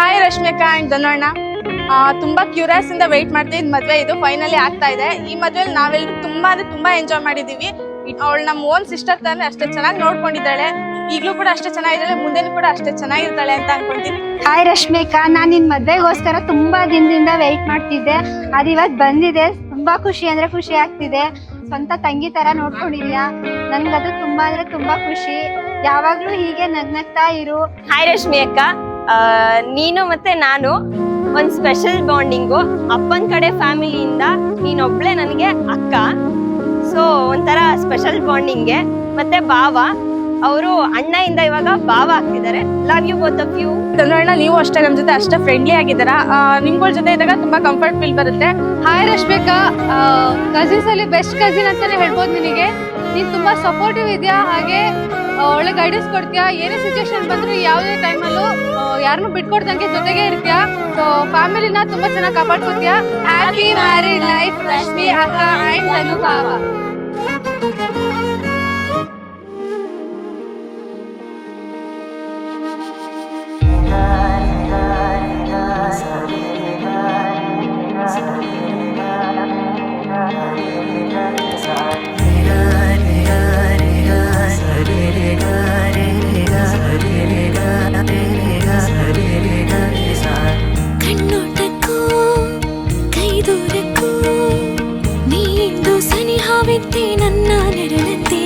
Hi Rashmika and ಧನೋಣ. ತುಂಬಾ curious ಇಂದ weight ಮಾಡ್ತಿದ್ ಮದ್ವೆ ಇದು ಫೈನಲಿ ಆಗ್ತಾ ಇದೆ. ಈ ಮದ್ವೆಲಿ ನಾವೆಲ್ಲರೂ ತುಂಬಾ ಎಂಜಾಯ್ ಮಾಡಿದೀವಿ. ಅವಳು ನಮ್ಮ ಓನ್ ಸಿಸ್ಟರ್ ತಾನೆ, ಅಷ್ಟೇ ಚೆನ್ನಾಗಿ ನೋಡ್ಕೊಂಡಿದ್ದಾಳೆ. ಈಗಲೂ ಕೂಡ ಅಷ್ಟೇ ಚೆನ್ನಾಗಿದ್ದಾಳೆ, ಮುಂದೆನೂ ಕೂಡ ಅಷ್ಟೇ ಚೆನ್ನಾಗಿರ್ತಾಳೆ ಅಂತ ಅನ್ಕೊಂತೀನಿ. ಹಾಯ್ ರಶ್ಮಿಕಾ, ನಾನು ನಿನ್ ಮದ್ವೆಗೋಸ್ಕರ ತುಂಬಾ ದಿನದಿಂದ ವೆಯ್ಟ್ ಮಾಡ್ತಿದ್ದೆ. ಅದು ಇವತ್ತು ಬಂದಿದೆ. ತುಂಬಾ ಖುಷಿ ಅಂದ್ರೆ ಖುಷಿ ಆಗ್ತಿದೆ. ಸ್ವಂತ ತಂಗಿ ತರ ನೋಡ್ಕೊಂಡಿದ್ಯಾ, ನನ್ಗದು ತುಂಬಾ ಅಂದ್ರೆ ತುಂಬಾ ಖುಷಿ. ಯಾವಾಗ್ಲೂ ಹೀಗೆ ನಗ್ನಗ್ತಾ ಇರು. ಹಾಯ್ ರಶ್ಮಿ ಅಕ್ಕ, ನೀನು ಮತ್ತೆ ನಾನು ಒಂದ್ ಸ್ಪೆಷಲ್ ಬಾಂಡಿಂಗು. ಅಪ್ಪನ ಕಡೆ ಫ್ಯಾಮಿಲಿಯಿಂದ ನೀನೊಬ್ಳೆ ನನಗೆ ಅಕ್ಕ, ಸೊ ಒಂಥರ ಸ್ಪೆಷಲ್ ಬಾಂಡಿಂಗ್ಗೆ. ಮತ್ತೆ ಭಾವ, ಅವರು ಅಣ್ಣ ಇಂದ ಇವಾಗ ಭಾವ ಆಗ್ತಿದ್ದಾರೆ. Love you both of you. ಧನೋಣ, ನೀವು ಅಷ್ಟೇ ನಮ್ಮ ಜೊತೆ ಅಷ್ಟೇ ಫ್ರೆಂಡ್ಲಿ ಆಗಿದ್ದೀರಾ. ನಿಮ್ಗಳ ಜೊತೆ ಇದ್ದಾಗ ತುಂಬಾ ಕಂಫರ್ಟ್ ಫೀಲ್ ಬರುತ್ತೆ. ಹಾಯ್ ರಶ್ಮಿಕಾ, ಕಸಿನ್ಸ್ ಅಲ್ಲಿ ಬೆಸ್ಟ್ ಕಸಿನ್ ಅಂತಾನೆ ಹೇಳ್ಬೋದು. ನಿನಗೆ ನೀನ್ ತುಂಬಾ ಸಪೋರ್ಟಿವ್ ಇದೆಯಾ, ಹಾಗೆ ಒಳ್ಳೆ ಗೈಡೆನ್ಸ್ ಕೊಡ್ತೀಯಾ. ಏನೇ ಸಿಚುವೇಶನ್ ಬಂದ್ರು ಯಾವುದೇ ಟೈಮಲ್ಲೂ ಯಾರನ್ನು ಬಿಟ್ಕೊಡ್ದಂಗೆ ಜೊತೆಗೆ ಇರ್ತೀಯಾ. ಸೊ ಫ್ಯಾಮಿಲಿನ ತುಂಬಾ ಚೆನ್ನಾಗಿ ಕಾಪಾಡ್ಕೊತೀಯಾ. ಹ್ಯಾಪಿ ಮ್ಯಾರಿಡ್ ಲೈಫ್ ರಶ್ಮಿ ಅಕ್ಕ ಅಂಡ್ ಧನು ಭಾವ. ಕಣ್ಣೋಟಕ್ಕೂ ಕೈದೂರಕ್ಕೂ ನೀಂದು ಸನಿಹಾವಿದ್ದೆ ನನ್ನ ನೆರಳಂತೆ.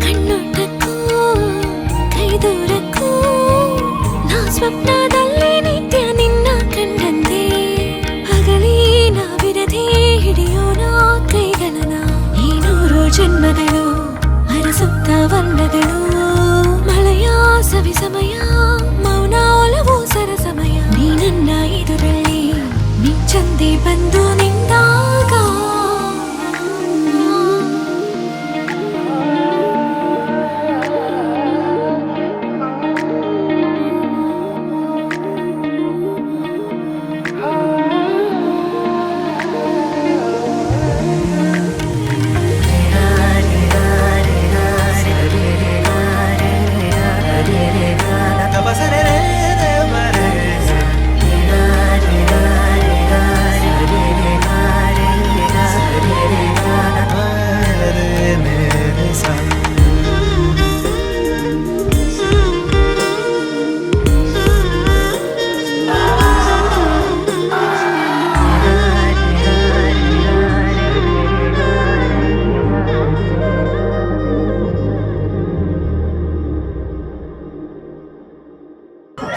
ಕಣ್ಣೋಟಕ್ಕೂ ಕೈದೂರಕ್ಕೂ ನಾ ಸ್ವಪ್ನದಲ್ಲೇ ನಿತ್ಯ ನಿನ್ನ ಕಂಡಂತೆ. ಹಗಲೇ ನಾವಿರದೆ ಹಿಡಿಯೋಣ ಕೈಗಳನ. ಈ 100 ಜನ್ಮಗಳು ಅರಸುತ್ತ ವರ್ಣಗಳು. ಮಳೆಯ ಸವಿ ಸಮಯ, ಮೌನ ಒಲವು ಸರಸಮಯ. ನೀ ನನ್ನ ಎದುರಲ್ಲಿ ನಿಚ್ಚಂದೆ ಬಂದು ನಿಂದಾಗ.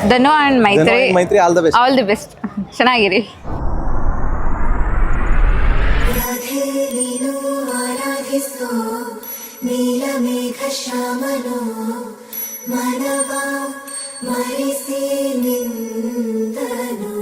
ಧನು ಅಂಡ್ ಮೈತ್ರಿ ಆಲ್ ದಿ ಬೆಸ್ಟ್. ಚೆನ್ನಾಗಿರಿ. ನೀನು ಆರಾಧಿಸೋ ನೀಲಮೇಘ ಶ್ಯಾಮನೋ ಮನವ ಮರಿಸಿ ನಿಂದನು.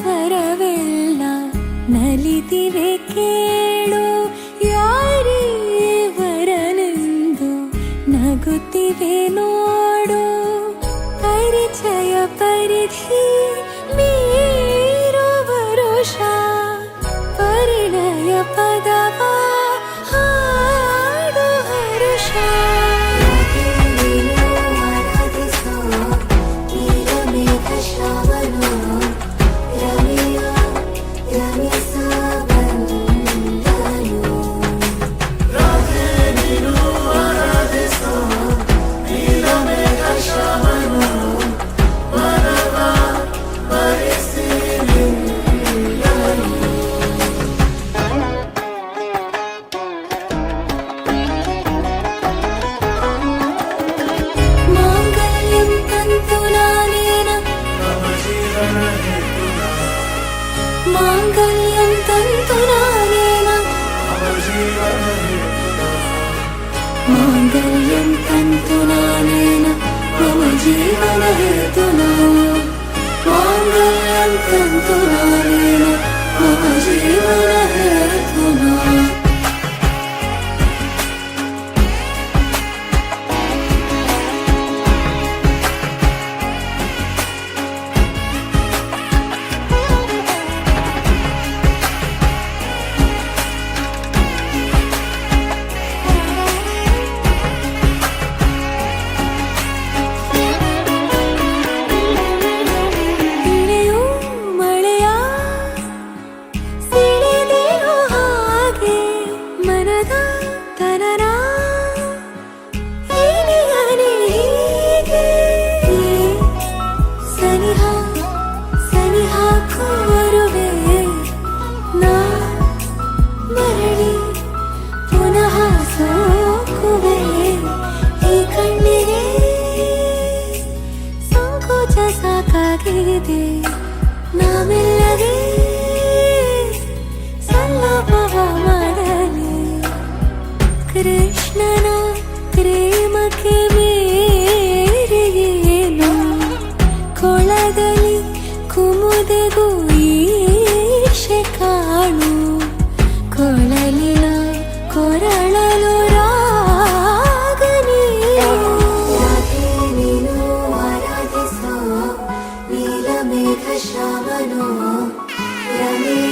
ಸ್ವರವೆಲ್ಲ ನಲಿದಿವೆ ಕೇಳು, ಯಾರೇ ವರನೆಂದು ನಗುತ್ತಿವೆ ನೋಡು. ಪರಿಚಯ ಪರಿಧಿ ಮೀರು ವರುಷ, ಪರಿಣಯ ಪದವ ಹಾಡು ಹರುಷ. ಮಾಂಗಲ್ಯಂ ತಂತು ನಾನೇನ, ಮಾಂಗಲ್ಯಂ ತಂತು ನಾನೇನ ಮಮ ಜೀವನ ಹೇತುನಾ. ಮಾಂಗಲ್ಯಂ ತಂತು ನಾನೇನ रमे